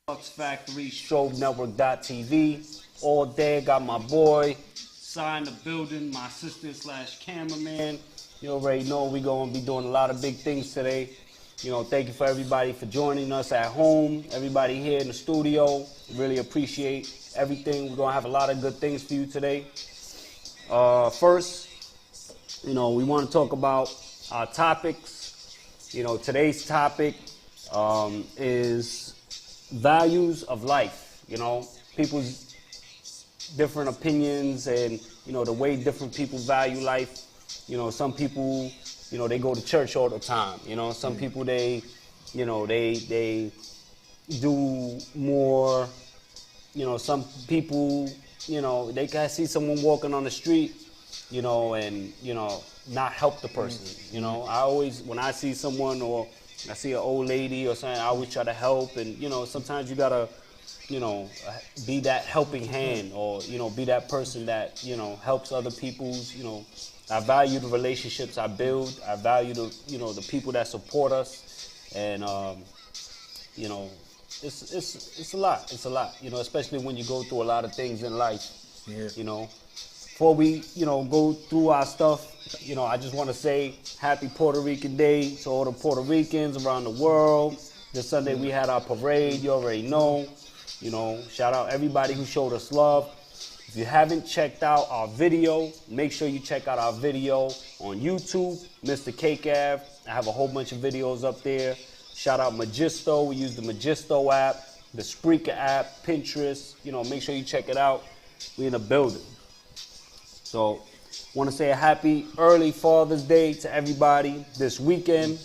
Flux Factory, Strobe Network.tv. All day, got my boy, Sy in the building, my assistant / cameraman. You already know we're going to be doing a lot of big things today. You know, thank you for everybody for joining us at home, everybody here in the studio. Really appreciate everything. We're going to have a lot of good things for you today. First, you know, we want to talk about our topics. You know, today's topic is values of life. You know, people's different opinions and, you know, the way different people value life. You know, some people, you know, they go to church all the time. You know, some people, they, you know, they do more, you know, some people, you know, they can see someone walking on the street, you know, and, you know, not help the person. You know, I always, when I see someone or I see an old lady or something, I always try to help. And, you know, sometimes you gotta, you know, be that helping hand or, you know, be that person that, you know, helps other people's, you know. I value the relationships I build. I value the, you know, the people that support us. And, you know, it's a lot. It's a lot, you know, especially when you go through a lot of things in life, you know. Before we, you know, go through our stuff, you know, I just want to say happy Puerto Rican Day to all the Puerto Ricans around the world. This Sunday we had our parade, you already know. You know, shout out everybody who showed us love. If you haven't checked out our video, make sure you check out our video on YouTube, MRCAKEAVE. I have a whole bunch of videos up there. Shout out Magisto. We use the Magisto app, the SPREAKER app, Pinterest. You know, make sure you check it out. We're in the building. So, want to say a happy early Father's Day to everybody this weekend.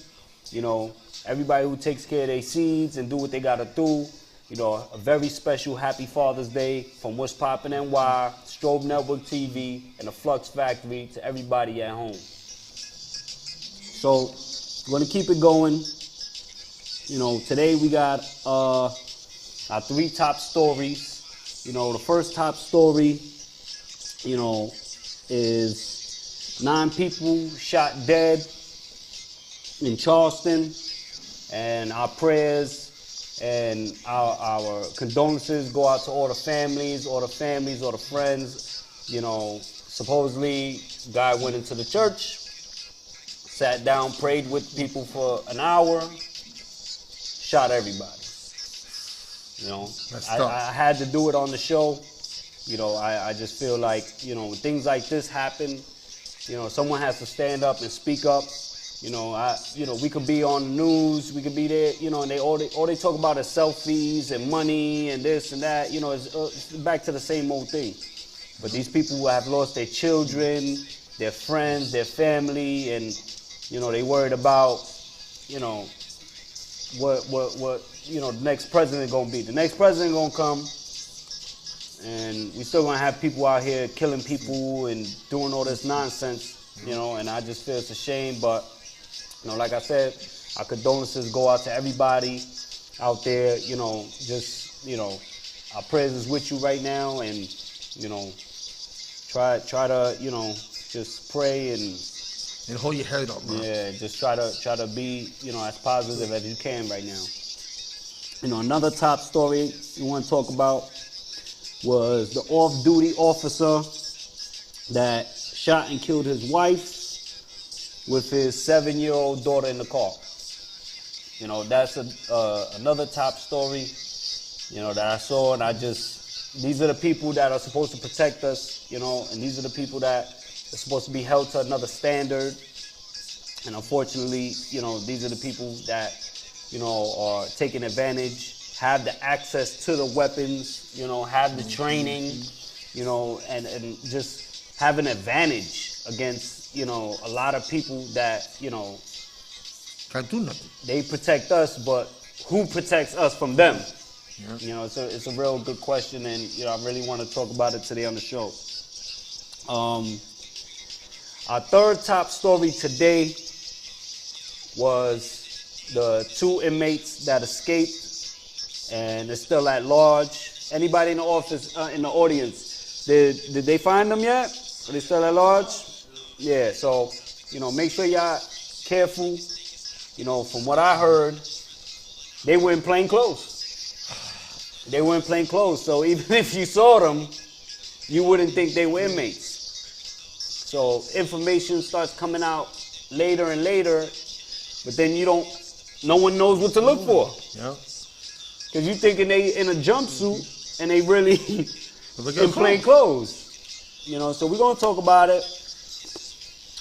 You know, everybody who takes care of their seeds and do what they got to do. You know, a very special happy Father's Day from WUZPOPPNNY, Strobe Network TV, and the Flux Factory to everybody at home. So, we're going to keep it going. You know, today we got our 3 top stories. You know, the first top story, you know, is 9 people shot dead in Charleston, and our prayers and our condolences go out to all the families, all the friends. You know, supposedly, guy went into the church, sat down, prayed with people for an hour, shot everybody. You know, I had to do it on the show. You know, I just feel like, you know, when things like this happen, you know, someone has to stand up and speak up. You know, we could be on the news, we could be there, you know, and all they talk about is selfies and money and this and that. You know, it's back to the same old thing. But these people who have lost their children, their friends, their family, and, you know, they worried about, you know, what you know, the next president gonna be. The next president gonna come, and we still gonna have people out here killing people and doing all this nonsense, you know, and I just feel it's a shame. But, you know, like I said, our condolences go out to everybody out there. You know, just, you know, our prayers is with you right now, and, you know, try to, you know, just pray and hold your head up, bro. Yeah, just try to be, you know, as positive as you can right now. You know, another top story we want to talk about was the off-duty officer that shot and killed his wife with his 7-year-old daughter in the car. You know, that's another top story, you know, that I saw, and these are the people that are supposed to protect us, you know, and these are the people that are supposed to be held to another standard. And unfortunately, you know, these are the people that, you know, are taking advantage, have the access to the weapons, you know, have the training, you know, and just have an advantage against, you know, a lot of people that, you know, can't do nothing. They protect us, but who protects us from them? Yeah. You know, it's a real good question, and, you know, I really want to talk about it today on the show. Our third top story today was the 2 inmates that escaped and they're still at large. Anybody in the office, in the audience, did they find them yet? Are they still at large? Yeah, so, you know, make sure y'all careful. You know, from what I heard, they were in plain clothes. They were in plain clothes, so even if you saw them, you wouldn't think they were inmates. So information starts coming out later and later, but then no one knows what to look for. Yeah. Because you thinking they in a jumpsuit and they really in plain clothes. You know, so we're going to talk about it.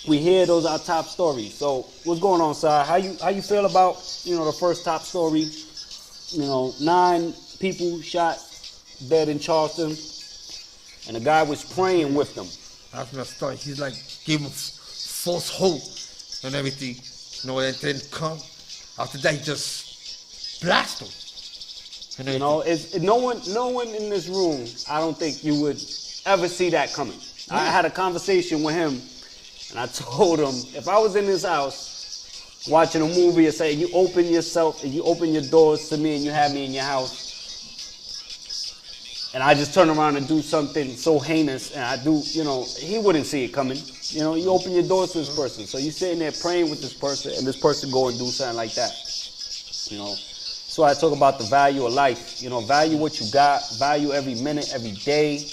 We hear those are our top stories. So what's going on, Si? How you feel about, the first top story? 9 people shot dead in Charleston, and the guy was praying with them. That's messed up. He's like giving false hope and everything. And then come after that, he just blast him. It's no one in this room. I don't think you would ever see that coming. Yeah. I had a conversation with him, and I told him if I was in his house watching a movie and say you open your doors to me and you have me in your house, and I just turn around and do something so heinous, and I do, he wouldn't see it coming. You open your doors to this person, so you're sitting there praying with this person, and this person go and do something like that. So I talk about the value of life. Value what you got, value every minute, every day.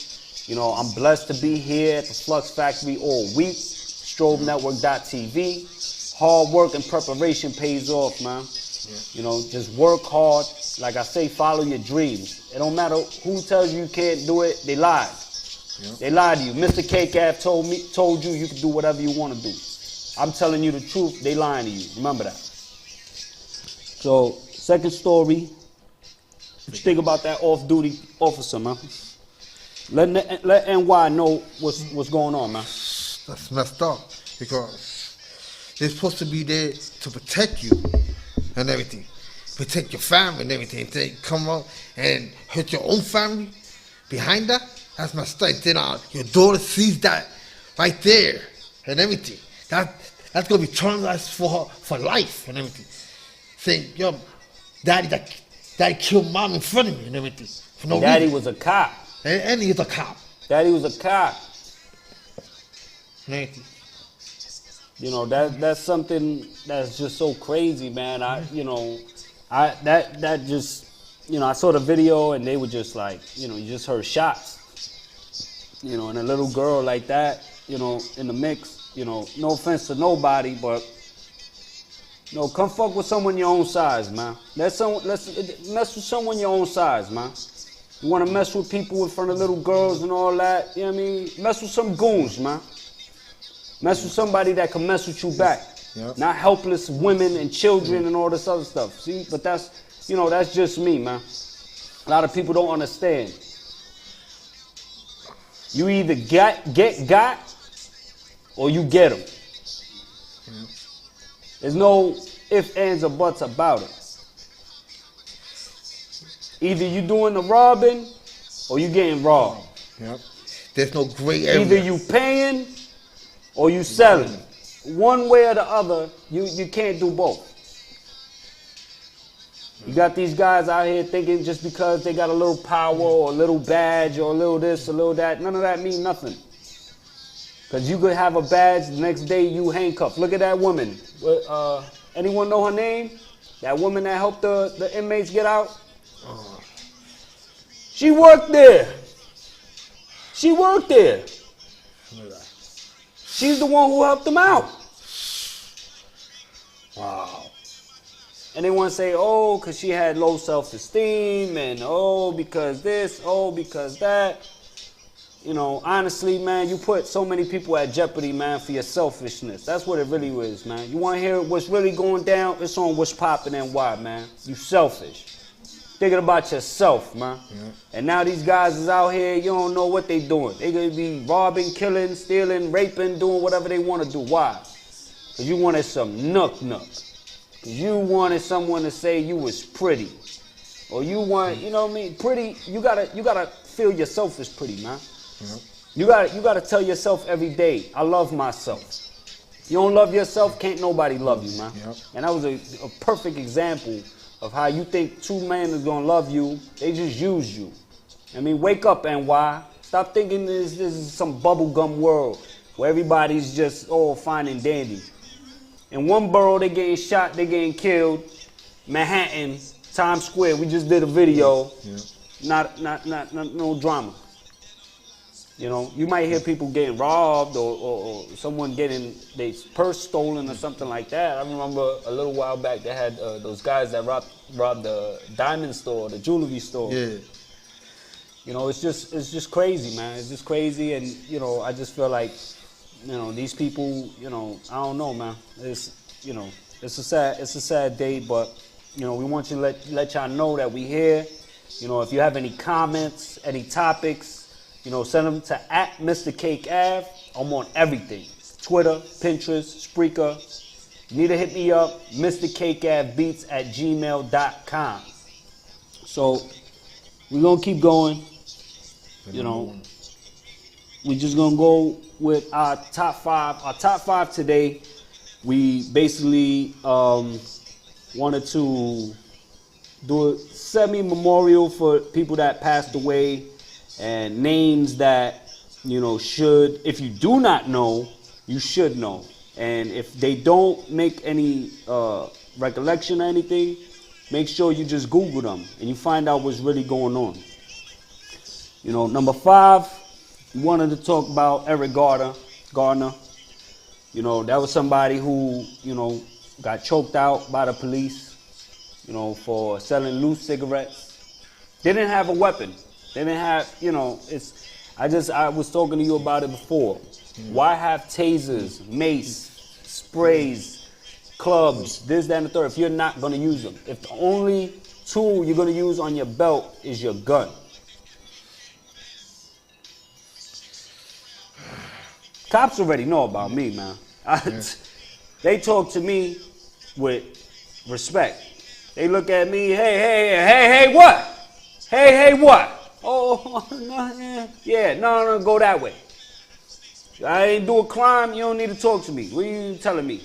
I'm blessed to be here at the Flux Factory all week. STROBENetwork.tv. Hard work and preparation pays off, man. Yeah. Just work hard. Like I say, follow your dreams. It don't matter who tells you can't do it, they lied. Yeah. They lied to you. MRCAKEAVE told you you can do whatever you want to do. I'm telling you the truth, they lying to you. Remember that. So, second story. What you think about that off-duty officer, man? Let NY know what's going on, man. That's messed up because they're supposed to be there to protect you and everything. Protect your family and everything. They come up and hurt your own family behind that. That's messed up. Then your daughter sees that right there and everything. That's gonna be traumatized for her for life and everything. Saying, yo, daddy killed mom in front of me and everything. For no Daddy reason. was a cop. And he's a cop. Daddy was a cop. And everything. That's something that's just so crazy, man. I saw the video and they were just like, you just heard shots. And a little girl like that, in the mix, no offense to nobody, but come fuck with someone your own size, man. Let's mess with someone your own size, man. You want to mess with people in front of little girls and all that, you know what I mean? Mess with some goons, man. Mess with somebody that can mess with you back. Yep. Not helpless women and children and all this other stuff. See, but that's just me, man. A lot of people don't understand. You either get got or you get them. Yep. There's no ifs, ands, or buts about it. Either you doing the robbing or you getting robbed. Yep. There's no gray area. Either you paying or you selling. One way or the other, you can't do both. You got these guys out here thinking just because they got a little power or a little badge or a little this, a little that, none of that mean nothing. Because you could have a badge, the next day you handcuffed. Look at that woman. Anyone know her name? That woman that helped the inmates get out? She worked there. She worked there. She's the one who helped them out. Wow. And they want to say, oh, because she had low self-esteem, and oh, because this, oh, because that. Honestly, man, you put so many people at jeopardy, man, for your selfishness. That's what it really is, man. You want to hear what's really going down? It's on WUZPOPPNNY, man. You selfish. Thinking about yourself, man. Yeah. And now these guys is out here, you don't know what they doing. They gonna be robbing, killing, stealing, raping, doing whatever they want to do. Why? Because you wanted some nook. You wanted someone to say you was pretty. Or you want, you know what I mean? Pretty, you gotta feel yourself is pretty, man. Yeah. You gotta tell yourself every day, I love myself. You don't love yourself, can't nobody love you, man. Yeah. And that was a perfect example of how you think two men is gonna love you. They just use you. I mean, wake up, NY. Stop thinking this is some bubblegum world where everybody's just all fine and dandy. In one borough, they getting shot, they getting killed. Manhattan, Times Square, we just did a video. Yeah. no drama. You know, you might hear people getting robbed or someone getting their purse stolen or something like that. I remember a little while back they had those guys that robbed the diamond store, the jewelry store. Yeah. You know, it's just crazy, man. It's just crazy, and you know, I just feel like, you know, these people, you know, I don't know, man. It's, you know, it's a sad day, but you know, we want you to let y'all know that we here. You know, if you have any comments, any topics, you know, send them to @MrCakeAve. I'm on everything: Twitter, Pinterest, Spreaker. You need to hit me up, MrCakeAveBeats@gmail.com. So we're gonna keep going. You know, we're just gonna go with our top five. Our top five today, we basically wanted to do a semi-memorial for people that passed away and names that, you know, should, if you do not know, you should know. And if they don't make any recollection or anything, make sure you just Google them and you find out what's really going on. You know, number five, we wanted to talk about Eric Garner. You know, that was somebody who, you know, got choked out by the police, you know, for selling loose cigarettes. They didn't have a weapon. They didn't have, you know, I was talking to you about it before. Why have tasers, mace, sprays, clubs, this, that, and the third, if you're not going to use them? If the only tool you're going to use on your belt is your gun. Cops already know about me, man. They talk to me with respect. They look at me, hey, what? Hey, what? Oh, no, yeah, no, go that way. I ain't do a crime, you don't need to talk to me. What are you telling me?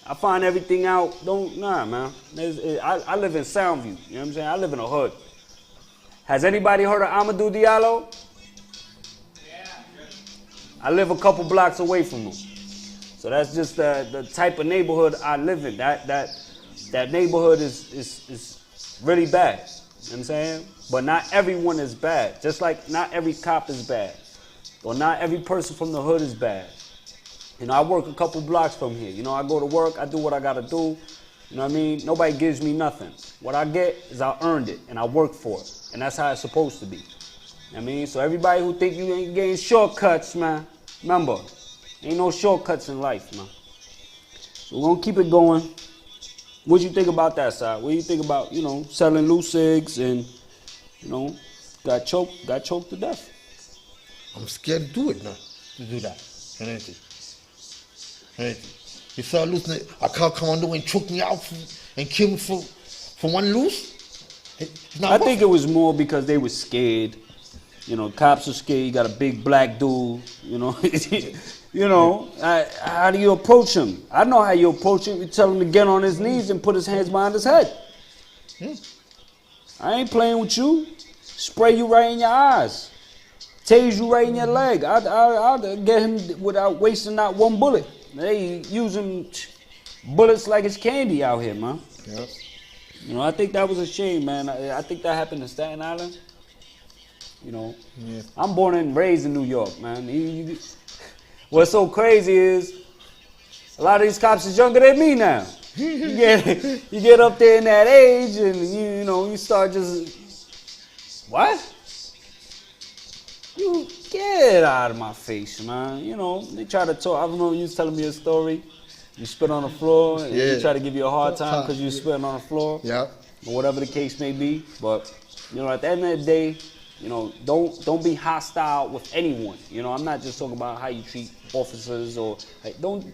I find everything out, nah, man. I live in Soundview, you know what I'm saying? I live in a hood. Has anybody heard of Amadou Diallo? Yeah. I live a couple blocks away from him. So that's just the type of neighborhood I live in. That neighborhood is really bad, you know what I'm saying? But not everyone is bad. Just like not every cop is bad. Or not every person from the hood is bad. You know, I work a couple blocks from here. You know, I go to work, I do what I gotta do. You know what I mean? Nobody gives me nothing. What I get is I earned it and I work for it. And that's how it's supposed to be. You know what I mean? So everybody who think you ain't getting shortcuts, man, remember, ain't no shortcuts in life, man. So we're gonna keep it going. What do you think about that, side? What do you think about, you know, selling loose cigs and, you know, got choked to death? I'm scared to do it now. To do that. Anything. You saw loose, I can't come on the way and choke me out and kill me for one loose? I think it was more because they were scared. You know, cops are scared. You got a big black dude, you know. You know, how do you approach him? I know how you approach him. You tell him to get on his knees and put his hands behind his head. I ain't playing with you. Spray you right in your eyes. Tase you right in your leg. I'll get him without wasting not one bullet. They using bullets like it's candy out here, man. Yep. You know, I think that was a shame, man. I think that happened in Staten Island. You know, I'm born and raised in New York, man. What's so crazy is a lot of these cops is younger than me now. You get up there in that age and you know, you start just, what? You get out of my face, man. You know, they try to talk. I remember you was telling me a story. You spit on the floor and they try to give you a hard time because you spitting on the floor. Yeah. Or whatever the case may be. But, you know, at the end of the day, you know, don't be hostile with anyone. You know, I'm not just talking about how you treat officers or like, don't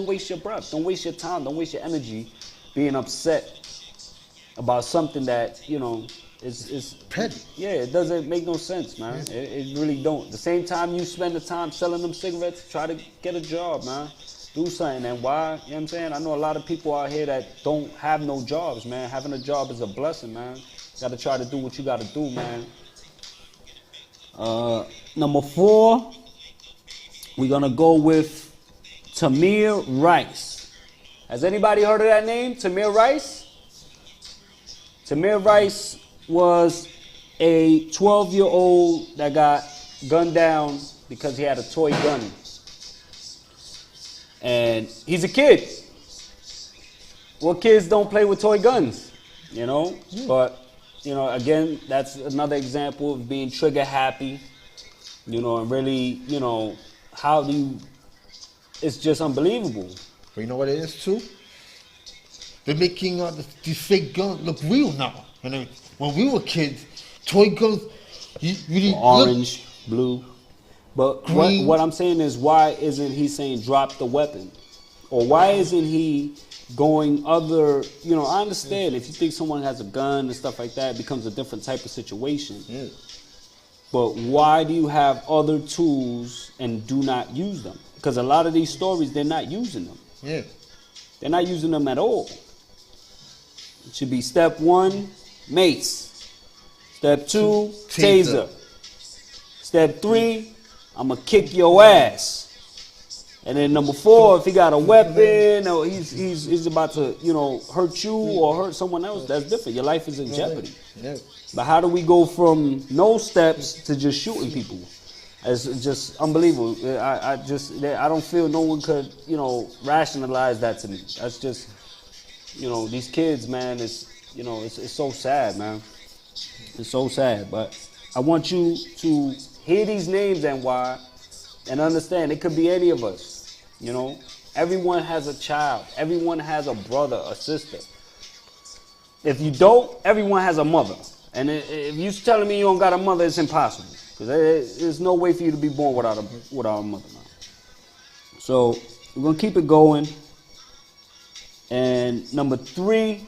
waste your breath. Don't waste your time. Don't waste your energy being upset about something that, you know, is petty. Yeah, it doesn't make no sense, man. It really don't. The same time you spend the time selling them cigarettes, try to get a job, man. Do something. And why? You know what I'm saying? I know a lot of people out here that don't have no jobs, man. Having a job is a blessing, man. Got to try to do what you got to do, man. Number 4, we're going to go with Tamir Rice. Has anybody heard of that name, Tamir Rice? Tamir Rice was a 12-year-old that got gunned down because he had a toy gun. And he's a kid. Well, kids don't play with toy guns, you know? But, you know, again, that's another example of being trigger happy, you know, and really, you know, how do you, it's just unbelievable. But you know what it is too? They're making these fake guns look real now. And then, when we were kids, toy guns, you really orange, blue. But green. what I'm saying is, why isn't he saying drop the weapon? Or why isn't he going other, you know, I understand if you think someone has a gun and stuff like that, it becomes a different type of situation. Yeah. But why do you have other tools and do not use them? Because a lot of these stories, they're not using them. Yeah. They're not using them at all. It should be step 1, mace. Step 2, taser. Step 3, I'm going to kick your ass. And then number 4, if he got a weapon or he's about to, you know, hurt you or hurt someone else, that's different. Your life is in jeopardy. Yeah. But how do we go from no steps to just shooting people? It's just unbelievable. I don't feel no one could, you know, rationalize that to me. That's just, you know, these kids, man, it's, you know, it's so sad, man. It's so sad. But I want you to hear these names, NY, and understand it could be any of us. You know, everyone has a child. Everyone has a brother, a sister. If you don't, everyone has a mother. And if you're telling me you don't got a mother, it's impossible. Because there's no way for you to be born without a mother. So we're going to keep it going. And number 3,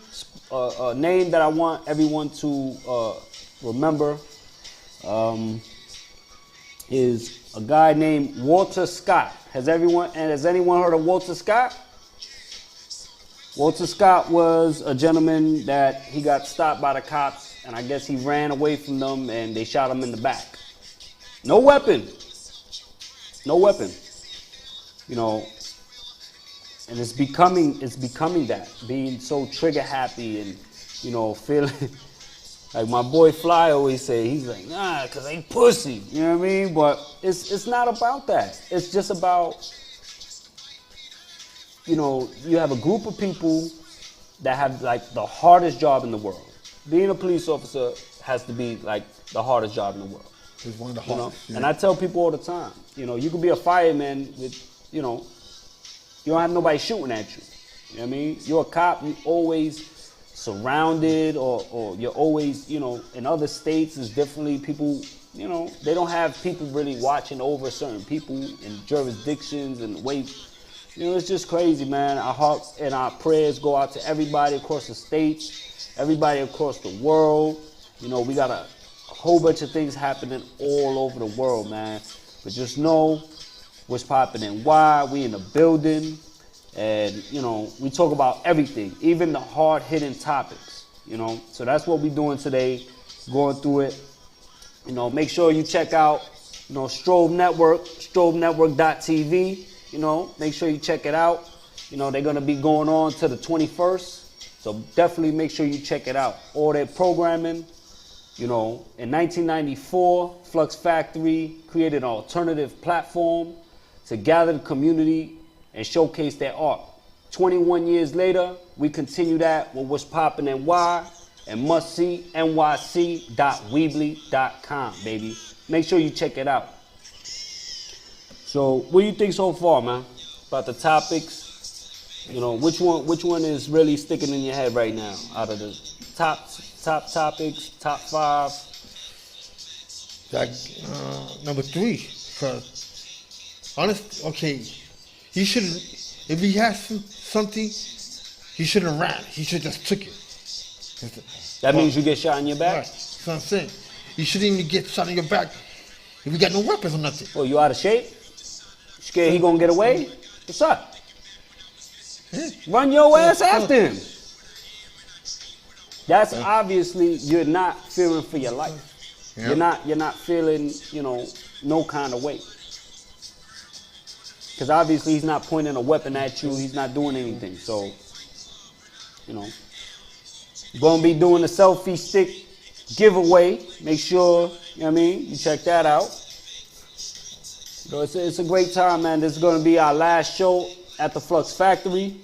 a name that I want everyone to remember is a guy named Walter Scott. Has anyone heard of Walter Scott? Walter Scott was a gentleman that he got stopped by the cops, and I guess he ran away from them and they shot him in the back. No weapon. No weapon. You know, and it's becoming that, being so trigger happy and, you know, feeling like my boy Fly always say, he's like, nah, cause they pussy, you know what I mean? But it's not about that. It's just about, you know, you have a group of people that have like the hardest job in the world. Being a police officer has to be like the hardest job in the world. It's one of the hardest. hardest. You know? And I tell people all the time, you know, you could be a fireman with, you know, you don't have nobody shooting at you. You know what I mean? You're a cop, you always surrounded or you're always, you know, in other states is differently people, you know, they don't have people really watching over certain people in jurisdictions and ways. You know, it's just crazy, man. Our hearts and our prayers go out to everybody across the states, everybody across the world. You know, we got a whole bunch of things happening all over the world, man. But just know what's popping and why. We in the building. And, you know, we talk about everything, even the hard-hitting topics, you know. So that's what we're doing today, going through it. You know, make sure you check out, you know, STROBE Network, STROBENetwork.tv. You know, make sure you check it out. You know, they're going to be going on to the 21st. So definitely make sure you check it out. All their programming, you know, in 1994, Flux Factory created an alternative platform to gather the community and showcase their art. 21 years later, we continue that with What's Poppin' NY and must-see nyc.weebly.com, baby. Make sure you check it out. So, what do you think so far, man? About the topics? You know, which one is really sticking in your head right now? Out of the top topics, top 5? Like number 3, because okay. He shouldn't, if he has something, he shouldn't ran. He should just took it. That means you get shot in your back? Right. That's what I'm saying. You shouldn't even get shot in your back if you got no weapons or nothing. Oh, you out of shape? Scared he gonna get away? What's up? Yeah. Run your ass after him. That's obviously you're not fearing for your life. Yeah. You're not feeling, you know, no kind of way. Because obviously he's not pointing a weapon at you. He's not doing anything. So, you know, you're going to be doing a selfie stick giveaway. Make sure, you know what I mean, you check that out. You know, it's a great time, man. This is going to be our last show at the Flux Factory.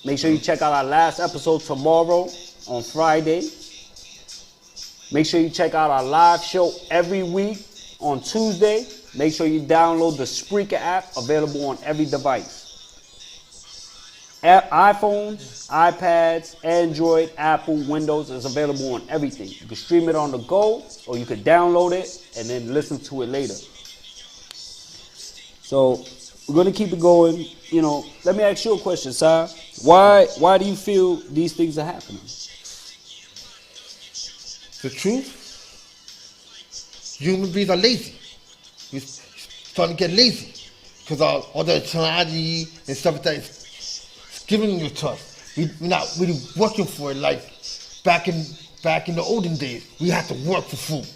Make sure you check out our last episode tomorrow on Friday. Make sure you check out our live show every week on Tuesday. Make sure you download the Spreaker app, available on every device. iPhones, iPads, Android, Apple, Windows is available on everything. You can stream it on the go, or you can download it and then listen to it later. So we're gonna keep it going. You know, let me ask you a question, Sy. Why do you feel these things are happening? The truth, human beings are lazy. We're starting to get lazy because all the technology and stuff like that is giving it to us. We're not really working for it like back in the olden days. We had to work for food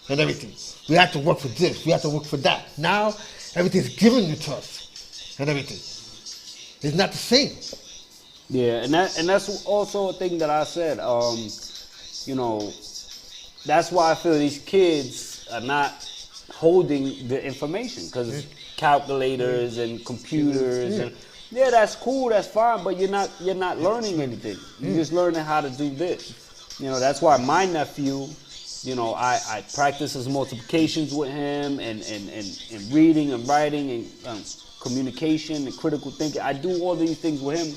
and everything. We had to work for this. We had to work for that. Now everything's given it to us and everything. It's not the same. Yeah, and that's also a thing that I said. You know, that's why I feel these kids are not holding the information, because calculators and computers and yeah, that's cool, that's fine, but you're not learning anything. You're just learning how to do this. You know, that's why my nephew, you know, I practice his multiplications with him and reading and writing and communication and critical thinking. I do all these things with him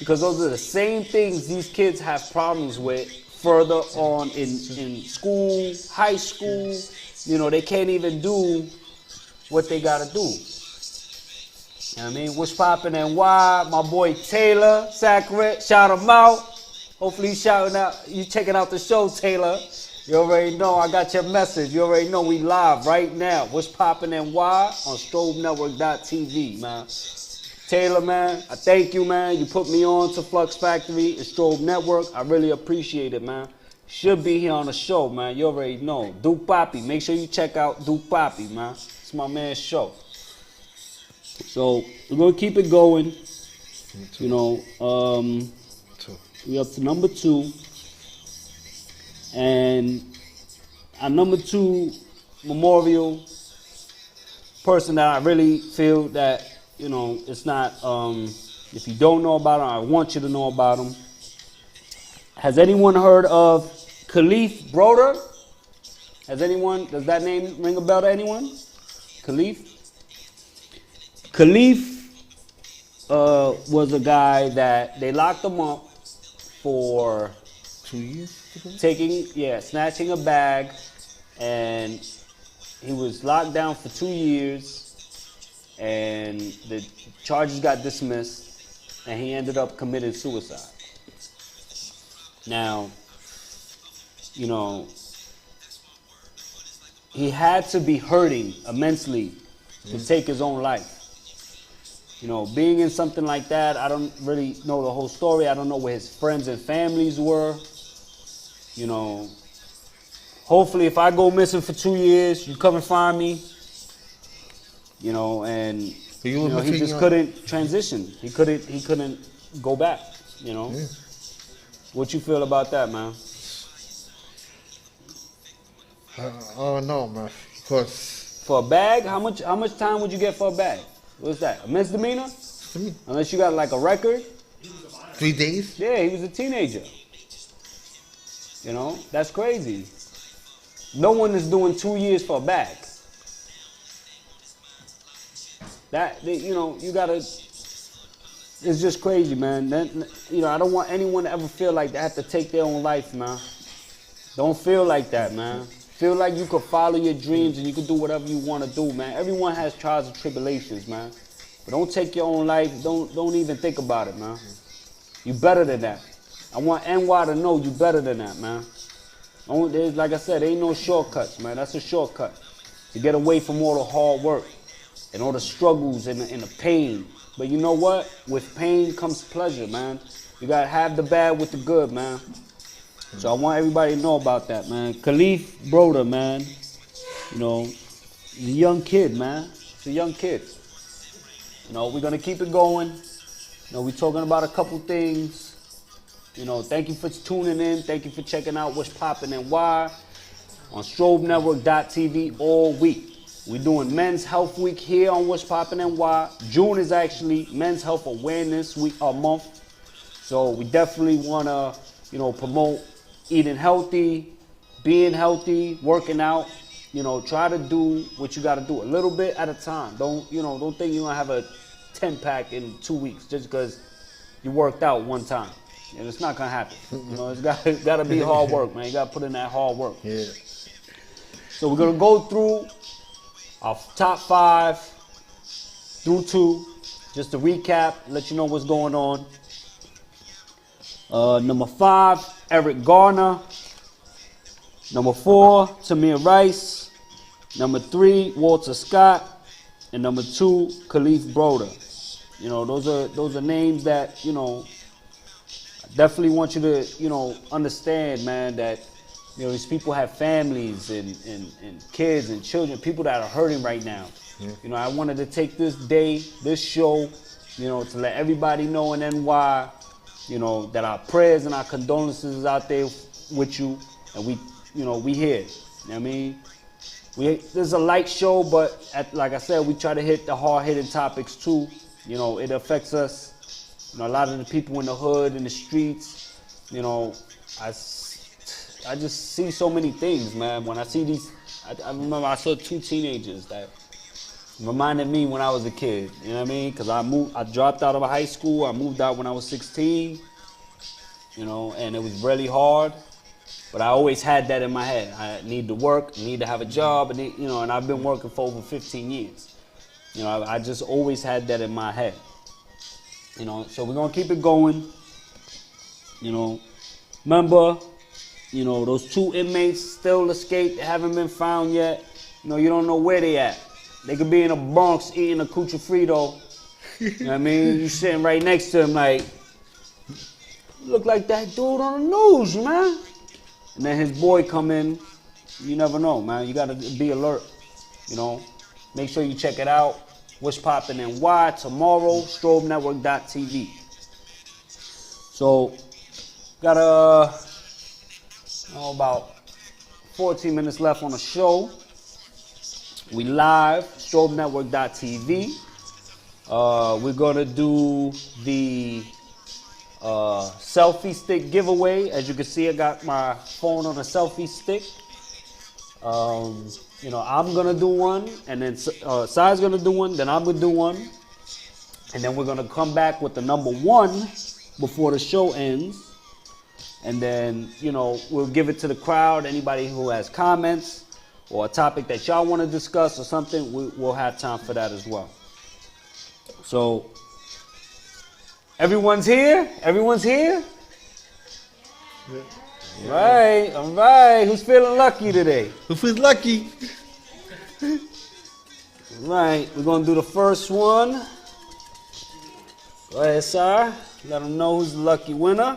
because those are the same things these kids have problems with further on in school, high school. You know, they can't even do what they gotta do. You know what I mean? What's poppin' and why? My boy Taylor, Sacred, shout him out. Hopefully you checking out the show, Taylor. You already know I got your message. You already know we live right now. What's poppin' and why? On STROBENetwork.tv, man. Taylor, man, I thank you, man. You put me on to Flux Factory and Strobe Network. I really appreciate it, man. Should be here on the show, man. You already know. Duke Poppy. Make sure you check out Duke Poppy, man. It's my man's show. So we're gonna keep it going. You know, we up to number 2. And our number 2 memorial person that I really feel that, you know, it's not, if you don't know about him, I want you to know about him. Has anyone heard of Khalif Broder? Does that name ring a bell to anyone? Khalif? Khalif was a guy that they locked him up for 2 years ago? snatching a bag, and he was locked down for 2 years, and the charges got dismissed, and he ended up committing suicide. Now, you know, he had to be hurting immensely to take his own life. You know, being in something like that, I don't really know the whole story. I don't know where his friends and families were. You know, hopefully if I go missing for 2 years, you come and find me. You know, and you know, he just couldn't transition. He couldn't go back, you know. Yeah. What you feel about that, man? I don't know, man. Because for a bag, how much time would you get for a bag? What's that? A misdemeanor? Unless you got like a record. 3 days? Yeah, he was a teenager. You know, that's crazy. No one is doing 2 years for a bag. You know, you gotta. It's just crazy, man. You know, I don't want anyone to ever feel like they have to take their own life, man. Don't feel like that, man. Feel like you could follow your dreams and you can do whatever you want to do, man. Everyone has trials and tribulations, man. But don't take your own life. Don't even think about it, man. You better than that. I want NY to know you better than that, man. Like I said, there ain't no shortcuts, man. That's a shortcut to get away from all the hard work and all the struggles and the pain. But you know what? With pain comes pleasure, man. You got to have the bad with the good, man. So I want everybody to know about that, man. Khalif Broder, man. You know, he's a young kid, man. He's a young kid. You know, we're going to keep it going. You know, we're talking about a couple things. You know, thank you for tuning in. Thank you for checking out What's Poppin' and Why on STROBENetwork.tv all week. We're doing Men's Health Week here on What's Poppin' and Why. June is actually Men's Health Awareness Week, month. So we definitely want to, you know, promote eating healthy, being healthy, working out. You know, try to do what you got to do a little bit at a time. Don't think you're going to have a 10-pack in 2 weeks just because you worked out one time. And it's not going to happen. You know, it's got to be hard work, man. You got to put in that hard work. Yeah. So we're going to go through our top 5 through 2, just to recap, let you know what's going on. Number 5, Eric Garner. Number 4, Tamir Rice. Number 3, Walter Scott. And number 2, Khalif Broder. You know, those are names that, you know, I definitely want you to, you know, understand, man, that, you know, these people have families and kids and children, people that are hurting right now. Yeah. You know, I wanted to take this day, this show, you know, to let everybody know in NY, you know, that our prayers and our condolences is out there with you, and we, you know, we here. You know what I mean? This is a light show, but like I said, we try to hit the hard-hitting topics too. You know, it affects us. You know, a lot of the people in the hood, in the streets, you know, I just see so many things, man. When I see these, I remember I saw 2 teenagers that reminded me when I was a kid. You know what I mean? Because I dropped out of high school. I moved out when I was 16. You know, and it was really hard. But I always had that in my head. I need to work, need to have a job, and you know, and I've been working for over 15 years. You know, I just always had that in my head. You know, so we're gonna keep it going. You know, remember, you know, those 2 inmates still escaped, they haven't been found yet. You know, you don't know where they at. They could be in the Bronx eating a Cucha Frito. You know what I mean? You sitting right next to him like, you look like that dude on the news, man. And then his boy come in. You never know, man. You gotta be alert. You know, make sure you check it out. What's Poppin' and Why tomorrow, STROBENetwork.tv. So, got about 14 minutes left on the show. We live, STROBENetwork.tv. We're gonna do the selfie stick giveaway. As you can see, I got my phone on a selfie stick. You know, I'm gonna do one, and then Sai's gonna do one, then I'm gonna do one, and then we're gonna come back with the number 1 before the show ends, and then, you know, we'll give it to the crowd. Anybody who has comments or a topic that y'all want to discuss or something, we'll have time for that as well. So, everyone's here? Everyone's here? Yeah. All right. Who's feeling lucky today? Who feels lucky? All right, we're going to do the first one. Go ahead, sir. Let them know who's the lucky winner.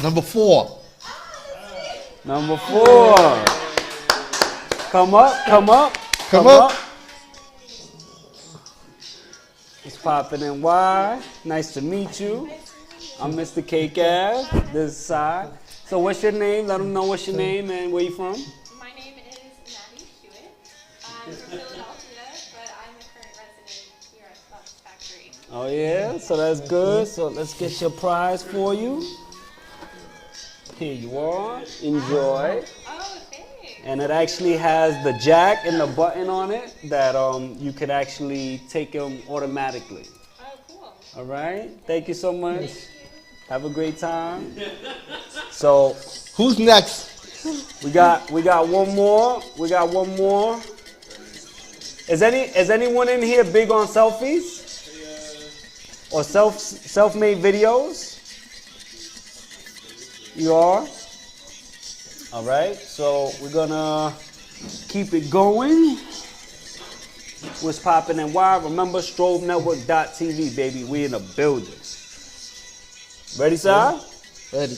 Number 4. Number 4. Come up. It's Poppin' and Why. Nice to meet you. I'm Mr. Cake Ave. This side. So what's your name? Let them know what's your name and where you from. My name is Maddie Hewitt. I'm from Philadelphia, but I'm a current resident here at Fox Factory. Oh yeah, so that's good. So let's get your prize for you. Here you are. Enjoy. Oh, thanks. And it actually has the jack and the button on it that you could actually take them automatically. Oh, cool. All right. Thank you so much. Have a great time. So, who's next? We got one more. Is anyone in here big on selfies? Or self-made videos? You are? All right, so we're gonna keep it going. What's Poppin' and Why? Remember, STROBENetwork.tv, baby. We in the building. Ready, sir? Ready.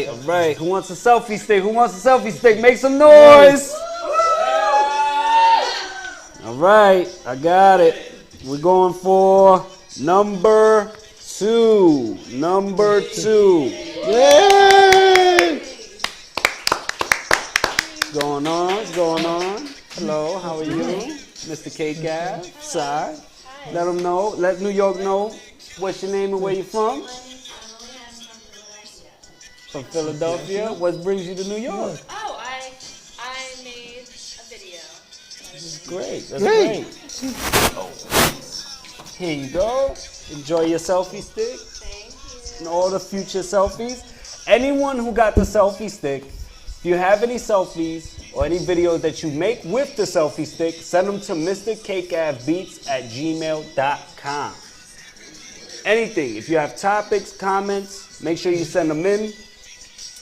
All right. Who wants a selfie stick? Make some noise. All right, I got it. We're going for number 2. Number 2. Yay! What's going on? What's going on? Hello, how are you? Mr. MRCAKEAVE, SY. Let them know. Let New York know what's your name and where you're from. From Philadelphia. What brings you to New York? Oh, I made a video. Great. That's great. Here you go. Enjoy your selfie stick. Thank you. And all the future selfies. Anyone who got the selfie stick, if you have any selfies or any videos that you make with the selfie stick, send them to MrCakeAveBeats@gmail.com. Anything. If you have topics, comments, make sure you send them in.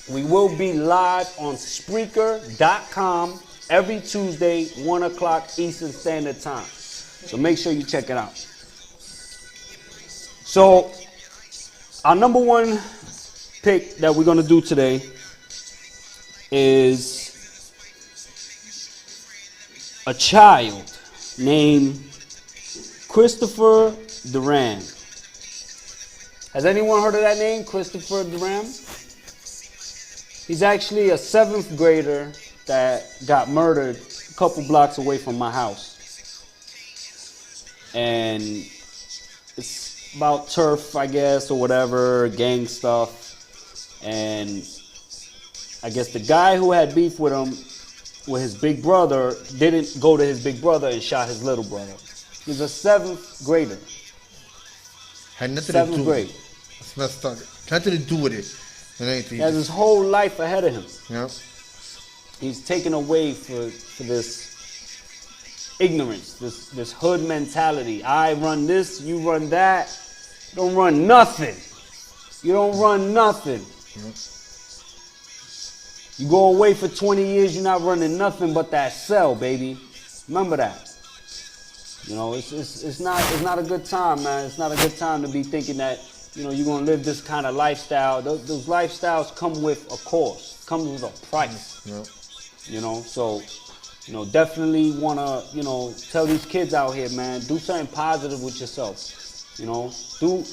We will be live on SPREAKER.com every Tuesday, 1 o'clock Eastern Standard Time. So make sure you check it out. So our number 1 pick that we're going to do today is a child named Christopher Duran. Has anyone heard of that name, Christopher Duran? He's actually a 7th grader that got murdered a couple blocks away from my house. And it's about turf, I guess, or whatever, gang stuff. And I guess the guy who had beef with him, with his big brother, didn't go to his big brother and shot his little brother. He's a 7th grader. Had nothing to 7th do grade. with it. It's messed up. Nothing to do with it. And anything. He has his whole life ahead of him. Yeah. He's taken away for this ignorance, this hood mentality. I run this, you run that. You don't run nothing. You don't run nothing. Yeah. You go away for 20 years, you're not running nothing but that cell, baby. Remember that. You know, it's not a good time, man. It's not a good time to be thinking that, you know, you're gonna live this kind of lifestyle. Those lifestyles come with a cost, come with a price. Yeah. You know, so, you know, definitely wanna, you know, tell these kids out here, man, do something positive with yourself. You know, do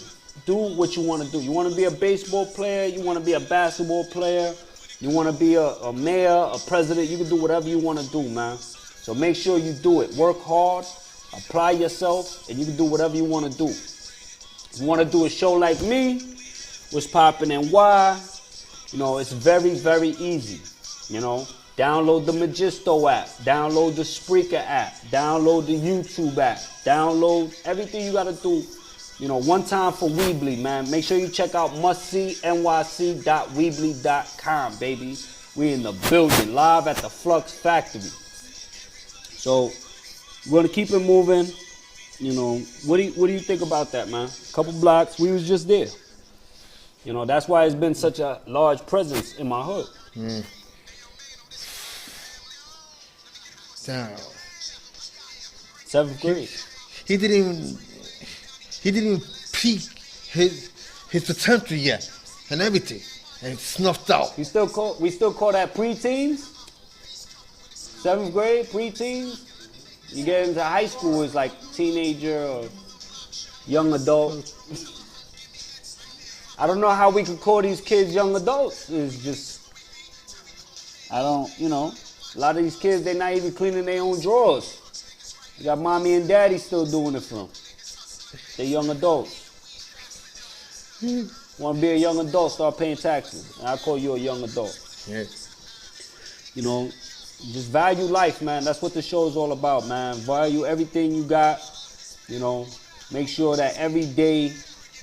what you wanna do. You wanna be a baseball player, you wanna be a basketball player, you wanna be a mayor, a president, you can do whatever you wanna do, man. So make sure you do it. Work hard, apply yourself, and you can do whatever you wanna do. If you wanna do a show like me, WUZPOPPNNY, you know, it's very, very easy, you know. Download the Magisto app, download the Spreaker app, download the YouTube app, download everything you gotta do, you know, one time for Weebly, man. Make sure you check out mustseenyc.weebly.com, baby. We in the building, live at the Flux Factory. So we're gonna keep it moving. You know, what do you think about that, man? Couple blocks, we was just there. You know, that's why it's been such a large presence in my hood. Mm. Damn. 7th grade. He didn't even peak his potential yet, and everything, and snuffed out. We still call that preteens? 7th grade, preteens? You get into high school, it's like teenager or young adult. I don't know how we could call these kids young adults. It's just, I don't, you know, a lot of these kids, they're not even cleaning their own drawers. You got mommy and daddy still doing it for them. They're young adults. Want to be a young adult, start paying taxes. And I call you a young adult. Yeah. You know, just value life, man. That's what the show is all about, man. Value everything you got. You know, make sure that every day,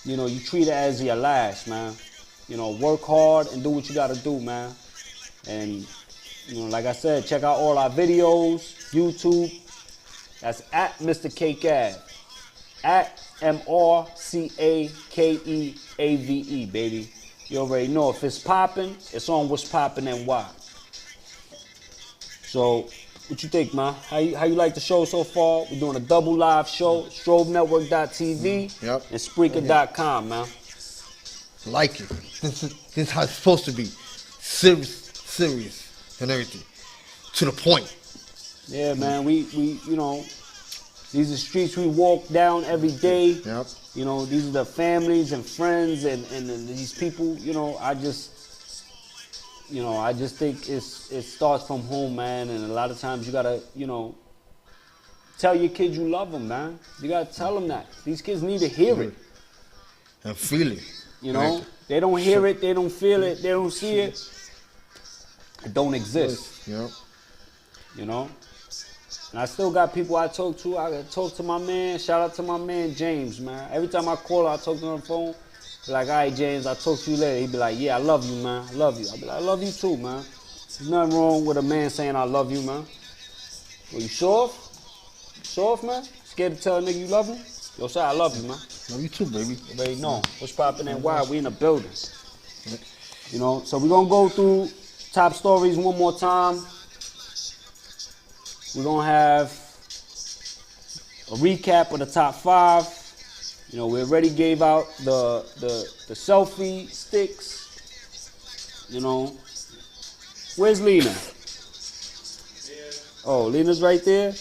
you know, you treat it as your last, man. You know, work hard and do what you got to do, man. And, you know, like I said, check out all our videos, YouTube. That's at Mr. CakeAve. At MRCAKEAVE, baby. You already know. If it's popping, it's on WUZPOPPNNY. So, what you think, man? How you like the show so far? We're doing a double live show, STROBENetwork.tv Yep. and Spreaker.com, man. Like it. This is how it's supposed to be. Serious and everything. To the point. Yeah, man. We you know, These are streets we walk down every day. Yep. You know, these are the families and friends and these people, you know, I just think it starts from home, man. And a lot of times you gotta, you know, tell your kids you love them, man. You gotta tell them that. These kids need to hear it. And feel it. You know, they don't hear it, they don't feel it, they don't see it. It don't exist. Yep. You know? And I still got people I talk to. I talk to my man. Shout out to my man James, man. Every time I call her, I talk to him on the phone. Be like, all right, James, I'll talk to you later. He be like, yeah, I love you, man. I love you. I be like, I love you too, man. There's nothing wrong with a man saying I love you, man. Well, you sure? Sure, man? Scared to tell a nigga you love him? Yo, say I love you, man. Love you too, baby. You already know. What's poppin' and why? We in the building. You know, so we're gonna go through top stories one more time. We're gonna have a recap of the top 5. You know, we already gave out the selfie sticks. You know, where's Lena? Oh, Lena's right there.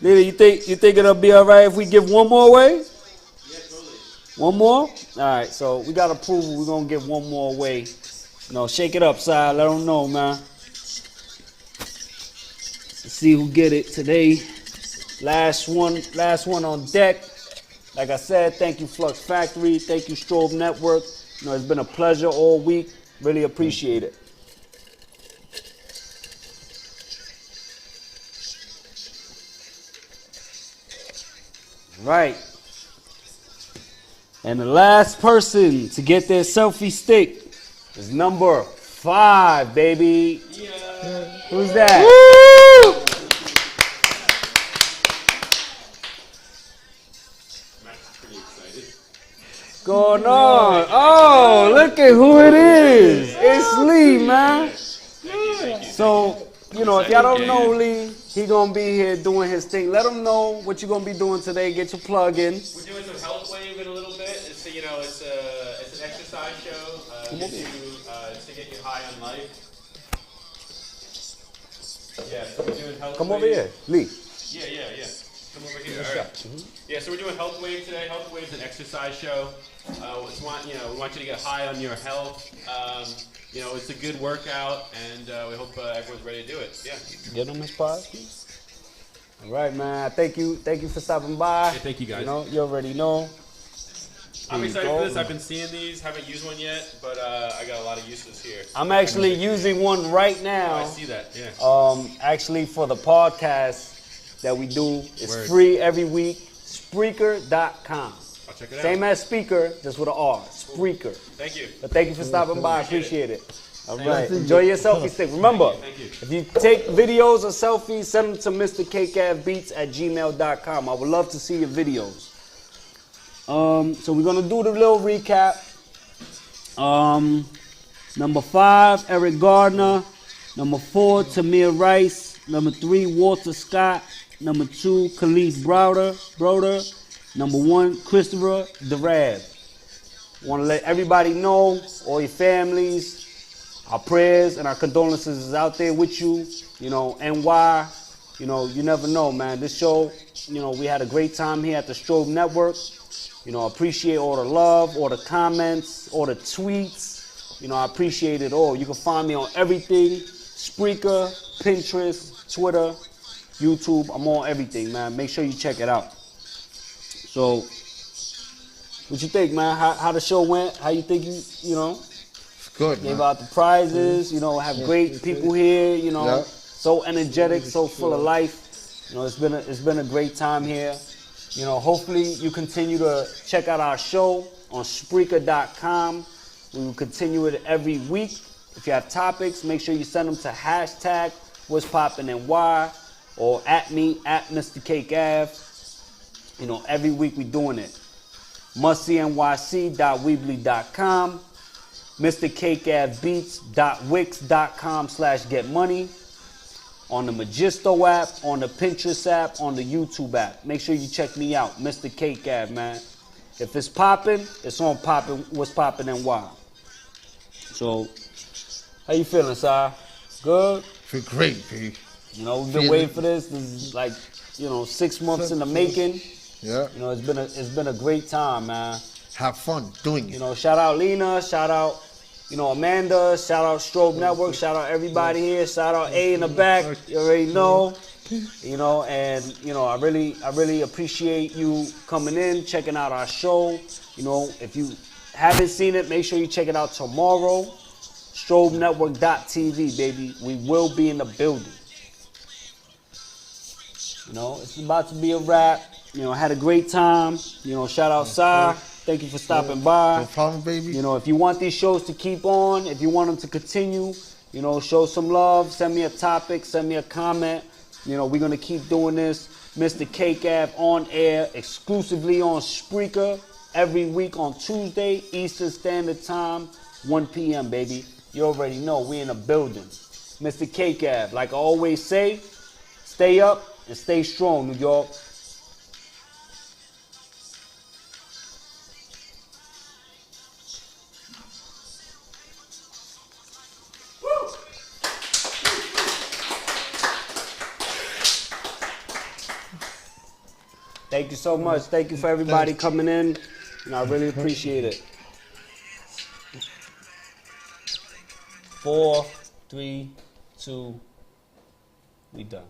Lena, you think it'll be all right if we give one more away? Yeah, totally. One more? All right, so we got approval. We're gonna give one more away. You know, shake it up, Si. Let them know, man. Let's see who get it today. Last one on deck. Like I said, thank you Flux Factory. Thank you Strobe Network. You know, it's been a pleasure all week. Really appreciate it. Right. And the last person to get their selfie stick is number 5, baby. Yeah. Who's that? I'm actually pretty excited. Going on? Oh, look at who it is. It's Lee, man. Thank you. So, you know, if y'all don't know Lee, he gonna be here doing his thing. Let him know what you're gonna be doing today. Get your plug in. We're doing some health wave in a little bit. It's you know, it's an exercise show to get you high on life. Yeah, so we're doing health. Come wave. over here, Lee. Yeah. Come over here. All right. Yeah, so we're doing Health Wave today. Health Wave's an exercise show. We want you to get high on your health. You know, it's a good workout, and we hope everyone's ready to do it. Yeah. Get on his pod. All right, man. Thank you for stopping by. Hey, thank you, guys. You know, you already know. I'm excited for this. I've been seeing these. Haven't used one yet, but I got a lot of uses here. I'm actually using one right now. Oh, I see that. Yeah. Actually, for the podcast that we do, it's Word. free every week. Spreaker.com. I'll check it out. Same as speaker, just with an R. Spreaker. Thank you. But thank you for stopping by. I Appreciate appreciate it. All you. right. Enjoy your selfie stick. Remember, Thank you. if you take videos or selfies, send them to MrCakeAveBeats@gmail.com. I would love to see your videos. So we're gonna do the little recap. Number 5, Eric Gardner. Number 4, Tamir Rice. Number 3, Walter Scott. Number 2, Khalif Broder. Number 1, Christopher Durab. Want to let everybody know, all your families, our prayers and our condolences is out there with you. You know, NY, you know, you never know, man. This show, you know, we had a great time here at the Strobe Network. You know, I appreciate all the love, all the comments, all the tweets. You know, I appreciate it all. You can find me on everything. Spreaker, Pinterest, Twitter, YouTube. I'm on everything, man. Make sure you check it out. So, what you think, man? How the show went? How you think you know? It's good, Gave man. out the prizes, you know, have great people here, you know, Yeah. so energetic, so full of life. You know, it's been a great time here. You know, hopefully you continue to check out our show on Spreaker.com. We will continue it every week. If you have topics, make sure you send them to hashtag WUZPOPPNNY or at me, at Mr. Cake Ave. You know, every week we doing it. mustcnyc.weebly.com, MrCakeAveBeats.wix.com/getmoney, on the Magisto app, on the Pinterest app, on the YouTube app. Make sure you check me out, Mr. Cake Ave, man. If it's popping, it's on popping. What's popping and why? So, how you feeling, Si? Good? Feel great, baby. You know, we've been waiting for this. This is like, 6 months in the making. Yeah. You know, it's been a great time, man. Have fun doing it. You know, shout out Lena, shout out, Amanda, shout out Strobe Network, shout out everybody here, shout out A in the back. You already know. And I really appreciate you coming in, checking out our show. If you haven't seen it, make sure you check it out tomorrow. STROBENetwork.tv, baby. We will be in the building. It's about to be a wrap. I had a great time. Shout out Sy. Thank you for stopping by. No problem, baby. If you want these shows to keep on, if you want them to continue, show some love. Send me a topic. Send me a comment. We're going to keep doing this. Mr. Cake Ave on air exclusively on Spreaker every week on Tuesday, Eastern Standard Time, 1 p.m., baby. You already know we in the building. Mr. Cake Ave, like I always say, stay up and stay strong, New York. Thank you so much. Thank you for everybody coming in. I really appreciate it. 4, 3, 2, we done.